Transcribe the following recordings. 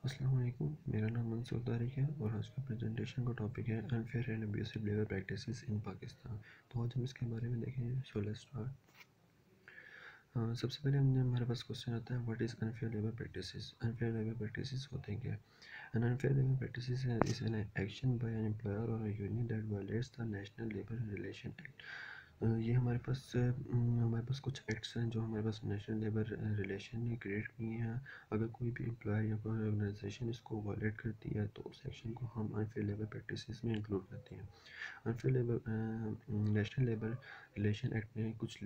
अस्सलाम वालेकुम, मेरा नाम मंसूर तारिक है और आज का प्रेजेंटेशन का टॉपिक है unfair and abusive labour practices in Pakistan. तो आज हम इसके बारे में देखेंगे। So let's start. सबसे पहले हमारे पास क्वेश्चन आता है, what is unfair labour practices. Unfair labour practices होते हैं क्या? An unfair labour practices is an action by an employer और a union that violates the national labour relation act. ये हमारे पास कुछ एक्ट्स हैं जो हमारे पास नेशनल लेबर रिलेशन ने क्रिएट किए हैं। अगर कोई भी एम्प्लॉयर या कोई ऑर्गेनाइजेशन इसको वायलेट करती है तो उस एक्शन को हम अनफेयर लेबर प्रैक्टिसेस में इंक्लूड करते हैं। Unfair labour national labour relation act ने कुछ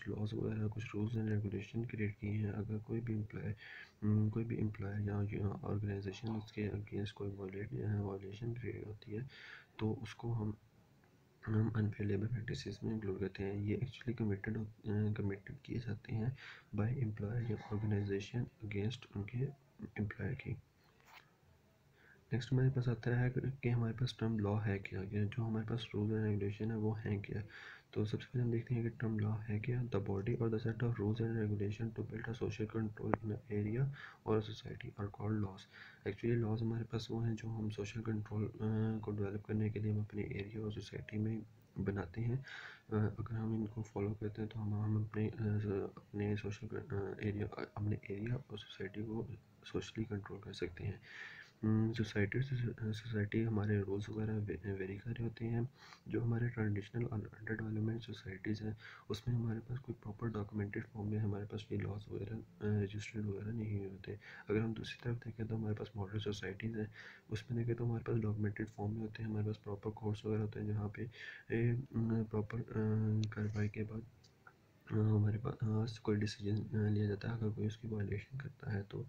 लॉज वगैरह, कुछ रूल्स एंड रेगुलेशन क्रिएट किए हैं। अगर कोई भी एम्प्लॉयर या ऑर्गेनाइजेशन उसके अगेंस्ट कोई वायलेशन क्रिएट होती है तो उसको हम अनफेयर लेबर प्रैक्टिसेस में इंक्लूड करते हैं। ये एक्चुअली कमिटेड किए जाते हैं बाय एम्प्लॉयर या ऑर्गेनाइजेशन अगेंस्ट उनके एम्प्लॉयर की। नेक्स्ट हमारे पास आता है कि हमारे पास टर्म लॉ है क्या, जो हमारे पास रूल एंड रेगुलेशन है वो हैं क्या। तो सबसे पहले हम देखते हैं कि टर्म लॉ है क्या। द बॉडी और the set of rules and regulation to build a social control in area और society are called laws. Actually laws हमारे पास वो हैं जो हम सोशल कंट्रोल को डेवलप करने के लिए हम अपने एरिया और सोसाइटी में बनाते हैं। अगर हम इनको फॉलो करते हैं तो हम अपने एरिया और सोसाइटी को सोशली कंट्रोल कर सकते हैं। सोसाइटी हमारे रूल्स वगैरह वेरी सारे होते हैं। जो हमारे ट्रेडिशनल और अंडर डेवलपमेंट सोसाइटीज़ हैं उसमें हमारे पास कोई प्रॉपर डॉक्यूमेंटेड फॉर्म में हमारे पास ये लॉज वगैरह रजिस्टर्ड वगैरह नहीं होते। अगर हम दूसरी तरफ देखें तो हमारे पास मॉडर्न सोसाइटीज़ हैं, उसमें देखें तो हमारे पास डॉक्यूमेंटेड फॉर्म में होते हैं। हमारे पास प्रॉपर कोर्स वगैरह होते हैं जहाँ पे प्रॉपर कार्रवाई के बाद हमारे पास कोई डिसीजन लिया जाता है अगर कोई उसकी वायलेशन करता है तो।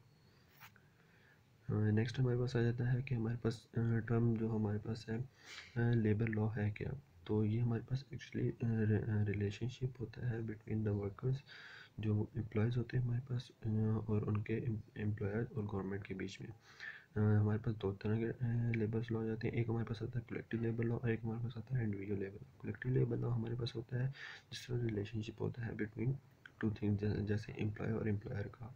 नेक्स्ट हमारे पास आ जाता है कि हमारे पास टर्म जो हमारे पास है लेबर लॉ है क्या। तो ये हमारे पास एक्चुअली रिलेशनशिप होता है बिटवीन द वर्कर्स, जो एम्प्लॉयज़ होते हैं हमारे पास और उनके एम्प्लॉयर और गवर्नमेंट के बीच में। हमारे पास दो तरह के लेबर लॉ जाते हैं। एक हमारे पास आता है कलेक्टिव लेबर लॉ और एक हमारे पास आता है individual labour. Collective labour law हमारे पास होता है जिसमें रिलेशनशिप होता है बिटवीन टू थिंग्स, जैसे एम्प्लॉय और एम्प्लॉयर का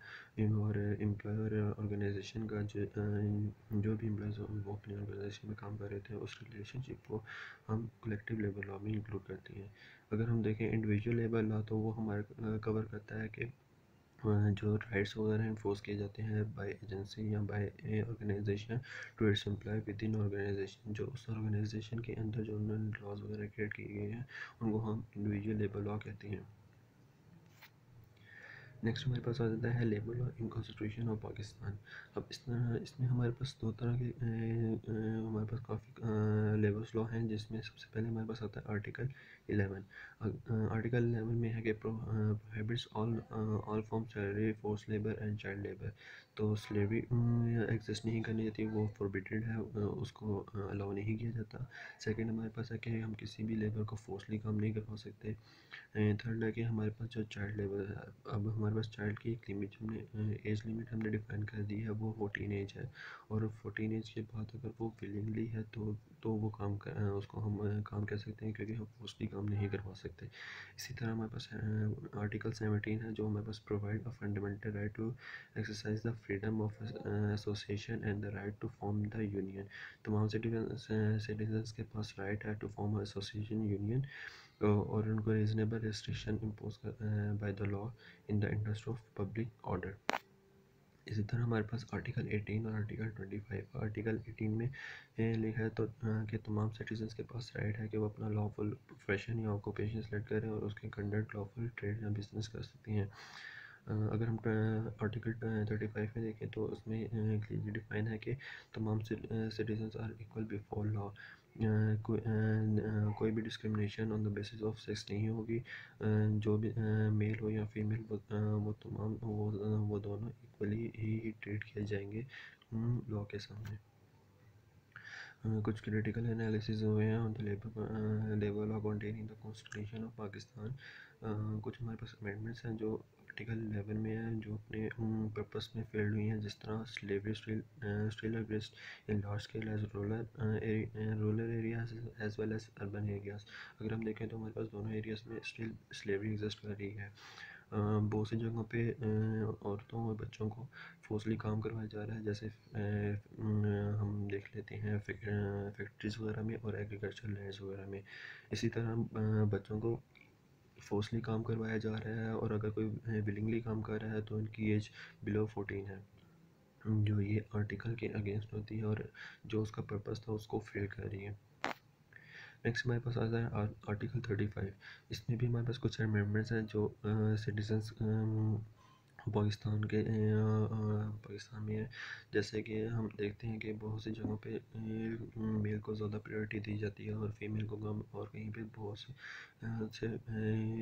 और एम्प्लॉयर ऑर्गेनाइजेशन का। जो भी एम्प्लॉयज़ वो अपनी ऑर्गेनाइजेशन में काम कर रहे थे उस रिलेशनशिप को हम कलेक्टिव लेबर लॉ में इंक्लूड करते हैं। अगर हम देखें इंडिविजुअल लेबर लॉ तो वो हमारे कवर करता है कि जो राइट्स वगैरह इन्फोर्स किए जाते हैं बाय एजेंसी या by organisation to its employ within organisation. जो उस ऑर्गेनाइजेशन के अंदर जो उन्होंने लॉज वगैरह क्रिएट किए गए हैं उनको हम इंडिविजुअल लेबर लॉ कहते हैं। नेक्स्ट हमारे पास आ जाता है labour law in constitution of Pakistan. अब इसमें हमारे पास दो तरह के हमारे पास काफ़ी लेबर लॉ हैं, जिसमें सबसे पहले हमारे पास आता है आर्टिकल 11। आर्टिकल 11 में है कि prohibits all form salary force labour and child labour. तो स्लेवरी एग्जिस्ट नहीं करनी चाहिए, वो फोरबिडेड है, उसको अलाउ नहीं किया जाता। सेकंड हमारे पास है कि हम किसी भी लेबर को फोर्सली काम नहीं करवा सकते। थर्ड है कि हमारे पास जो चाइल्ड लेबर है, अब हमारे पास चाइल्ड की एक लिमिट हमने एज लिमिट हमने डिफाइन कर दी है, वो 14 एज है। और 14 एज के बाद अगर वो विलिंगली है तो वो उसको हम काम कर सकते हैं, क्योंकि हम फोर्सली काम नहीं करवा सकते। इसी तरह हमारे पास आर्टिकल 17 है जो हमारे पास provide a fundamental right to exercise the freedom of association and the right to form the union. तमाम सिटीजन्स के पास राइट है टू फॉर्म एसोसिएशन यूनियन और उनको reasonable restriction impose by the law in the interest of public order. इसी तरह हमारे पास article 18 और आर्टिकल 25। आर्टिकल 18 में लिखा है तो कि तमाम सिटीजन्स के पास राइट है कि वो अपना लॉफुल प्रोफेशन या ऑक्यूपेशन सेलेक्ट करें और उसके कंडक्ट लॉफुल ट्रेड या बिजनेस कर सकती हैं। अगर हम आर्टिकल 35 में देखें तो उसमें क्लियरली डिफाइन है कि तमाम citizens are equal before law. कोई भी discrimination on the basis of sex नहीं होगी। जो भी मेल हो या फीमेल वो तमाम वो दोनों इक्वली ही ट्रीट किए जाएंगे लॉ के सामने। कुछ क्रिटिकल एनालिसिस हुए हैं on the labour law contain in the constitution of Pakistan. कुछ हमारे पास अमेंडमेंट्स हैं जो आर्टिकल 11 में हैं, जो अपने पर्पस में फेल्ड हुई हैं, जिस तरह slavery still exist in large scale as rural areas as well as urban areas. अगर हम देखें तो हमारे पास दोनों एरियाज में स्टिल स्लेवरी एग्जिस्ट कर रही है। बहुत सी जगहों पे औरतों और बच्चों को फोर्सली काम करवाया जा रहा है, जैसे हम देख लेते हैं फैक्ट्रीज़ वगैरह में और एग्रीकल्चर लैंड्स वगैरह में। इसी तरह बच्चों को फोर्सली काम करवाया जा रहा है, और अगर कोई विलिंगली काम कर रहा है तो उनकी एज बिलो 14 है, जो ये आर्टिकल के अगेंस्ट होती है और जो उसका पर्पस था उसको फेल कर रही है। नेक्स्ट हमारे पास आता है आर्टिकल 35। इसमें भी हमारे पास कुछ अमेंडमेंट्स हैं जो सिटीजन्स पाकिस्तान में है। जैसे कि हम देखते हैं कि बहुत सी जगहों पे मेल को ज़्यादा प्रायोरिटी दी जाती है और फीमेल को कम, और कहीं पे बहुत से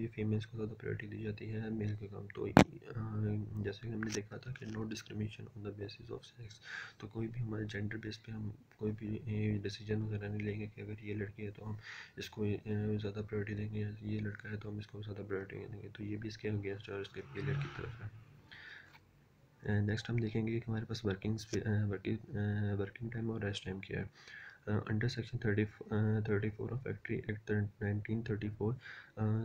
फीमेल्स को ज़्यादा प्रायोरिटी दी जाती है मेल के कम। तो जैसे कि हमने देखा था कि no discrimination on the basis of sex, तो कोई भी हमारे जेंडर बेस पे हम कोई भी डिसीजन वगैरह नहीं लेंगे कि अगर ये लड़की है तो हम इसको ज़्यादा प्रायोरिटी देंगे, या ये लड़का है तो हम इसको ज़्यादा प्रायोरिटी देंगे। तो ये भी इसके अगेंस्ट और इसके फेलियर की तरफ है। नेक्स्ट हम देखेंगे कि हमारे पास वर्किंग टाइम और रेस्ट टाइम क्या है। Under section 34 of factory act 1934,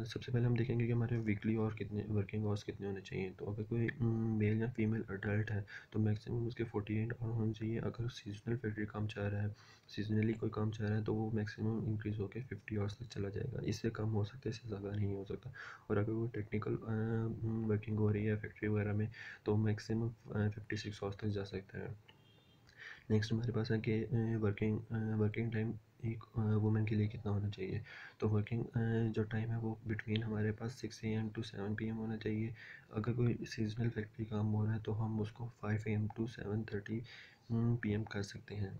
सबसे पहले हम देखेंगे कि हमारे वीकली और कितने वर्किंग आवर्स कितने होने चाहिए। तो अगर कोई मेल या फीमेल अडल्ट है तो मैक्सिमम उसके 48 आवर होने चाहिए। अगर सीजनल फैक्ट्री काम चाह रहा है, सीजनली कोई काम चाह रहा है, तो वो मैक्सिमम इंक्रीज़ होकर 50 आवर्स तक चला जाएगा। इससे कम हो सकता है, इससे ज़्यादा नहीं हो सकता। और अगर वो टेक्निकल वर्किंग हो रही है फैक्ट्री वगैरह में तो मैक्सिमम 56 आवर्स तक जा सकता है। नेक्स्ट हमारे पास है कि वर्किंग टाइम एक वुमेन के लिए कितना होना चाहिए। तो वर्किंग जो टाइम है वो बिटवीन हमारे पास 6 AM to 7 PM होना चाहिए। अगर कोई सीजनल फैक्ट्री काम हो रहा है तो हम उसको 5 AM to 7:30 PM कर सकते हैं।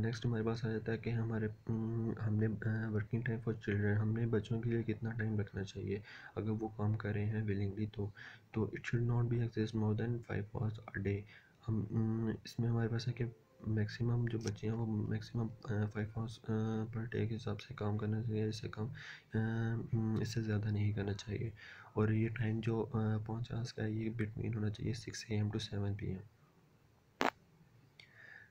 नेक्स्ट हमारे पास आ जाता है कि हमने वर्किंग टाइम फॉर चिल्ड्रन, हमने बच्चों के लिए कितना टाइम रखना चाहिए अगर वो काम कर रहे हैं विलिंगली। तो it should not be excess more than 5 hours a day. इसमें हमारे पास है कि मैक्सिमम जो बच्चे हैं वो मैक्सिमम 5 आवर्स पर डे के हिसाब से काम करना चाहिए। इससे कम इससे ज़्यादा नहीं करना चाहिए। और ये टाइम जो 5 आवर्स का है ये बिटवीन होना चाहिए 6 AM to 7 PM।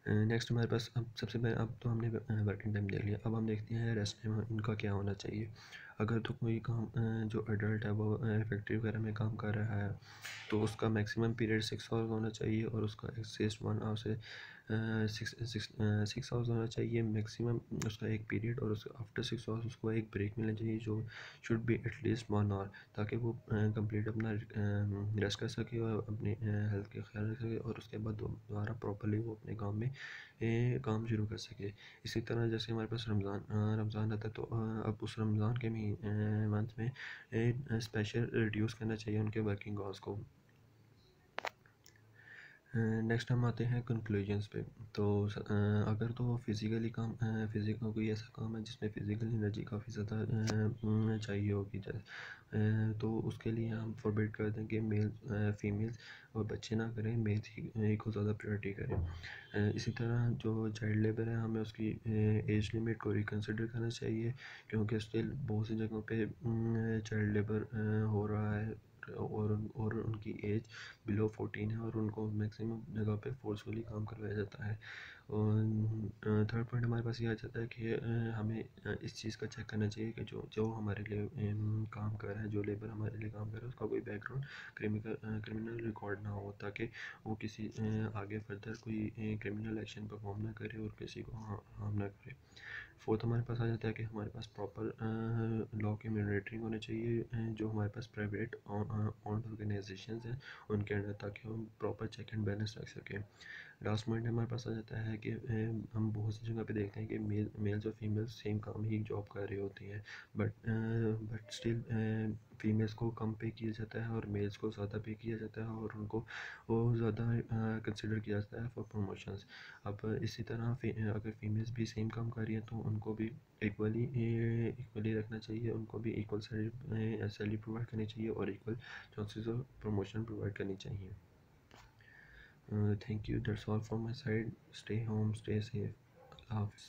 नेक्स्ट हमारे पास अब सबसे पहले, अब तो हमने वर्किंग टाइम देख लिया, अब हम देखते हैं रेस्ट टाइम इनका क्या होना चाहिए। अगर तो कोई काम जो अडल्ट है वो फैक्ट्री वगैरह में काम कर रहा है तो उसका मैक्सिमम पीरियड 6 आवर्स होना चाहिए, और उसका एक्सेस 1 आवर से 6 आवर्स होना चाहिए मैक्सिमम उसका एक पीरियड। और उसके आफ्टर 6 आवर्स उसको एक ब्रेक मिलना चाहिए जो शुड बी एटलीस्ट 1 आवर, ताकि वो कंप्लीट अपना रेस्ट कर सके और अपनी हेल्थ का ख्याल रख सके, और उसके बाद दोबारा प्रॉपरली वो अपने काम में काम शुरू कर सके। इसी तरह जैसे हमारे पास रमज़ान आता है तो अब उस रमज़ान के मंथ में स्पेशल रिड्यूस करना चाहिए उनके वर्किंग आवर्स को। नेक्स्ट हम आते हैं कंक्लूजन्स पे। तो अगर तो फिज़िकली फिज़िकल कोई ऐसा काम है जिसमें फ़िज़िकल एनर्जी काफ़ी ज़्यादा चाहिए होगी, तो उसके लिए हम फॉरबिड कर दें कि मेल फीमेल्स और बच्चे ना करें, मेल्स ही को ज़्यादा प्रायोरिटी करें। इसी तरह जो चाइल्ड लेबर है हमें उसकी एज लिमिट को रिकन्सिडर करना चाहिए, क्योंकि स्टिल बहुत सी जगहों पे चाइल्ड लेबर हो रहा है, और उनकी एज बिलो 14 है, और उनको मैक्सिमम जगह पे फोर्सफुली काम करवाया जाता है। और थर्ड पॉइंट हमारे पास ये आ जाता है कि हमें इस चीज़ का चेक करना चाहिए कि जो जो हमारे लिए काम कर रहा है, जो लेबर हमारे लिए काम कर रहा है, उसका कोई बैकग्राउंड क्रिमिनल रिकॉर्ड ना हो, ताकि वो किसी आगे फर्दर कोई क्रिमिनल एक्शन परफॉर्म ना करे और किसी को हार्म ना करे। फोर्थ हमारे पास आ जाता है कि हमारे पास प्रॉपर लॉ के मॉनिटरिंग होने चाहिए जो हमारे पास प्राइवेट ऑन ऑर्गेनाइजेशंस हैं उनके अंडर, ताकि हम प्रॉपर चेक एंड बैलेंस रख सकें। लास्ट पॉइंट हमारे पास आ जाता है कि हम बहुत सी जगह पे देखते हैं कि मेल्स और फीमेल्स सेम काम ही जॉब कर रही होती हैं, बट स्टिल फीमेल्स को कम पे किया जाता है और मेल्स को ज़्यादा पे किया जाता है, और उनको वो ज़्यादा कंसिडर किया जाता है फॉर प्रमोशंस। अब इसी तरह अगर फीमेल्स भी सेम काम कर रही हैं तो उनको भी इक्वली रखना चाहिए, उनको भी इक्वल सैलरी प्रोवाइड करनी चाहिए और equal chances of promotion provide करनी चाहिए। Thank you. That's all from my side. Stay home, stay safe. Allah Hafiz.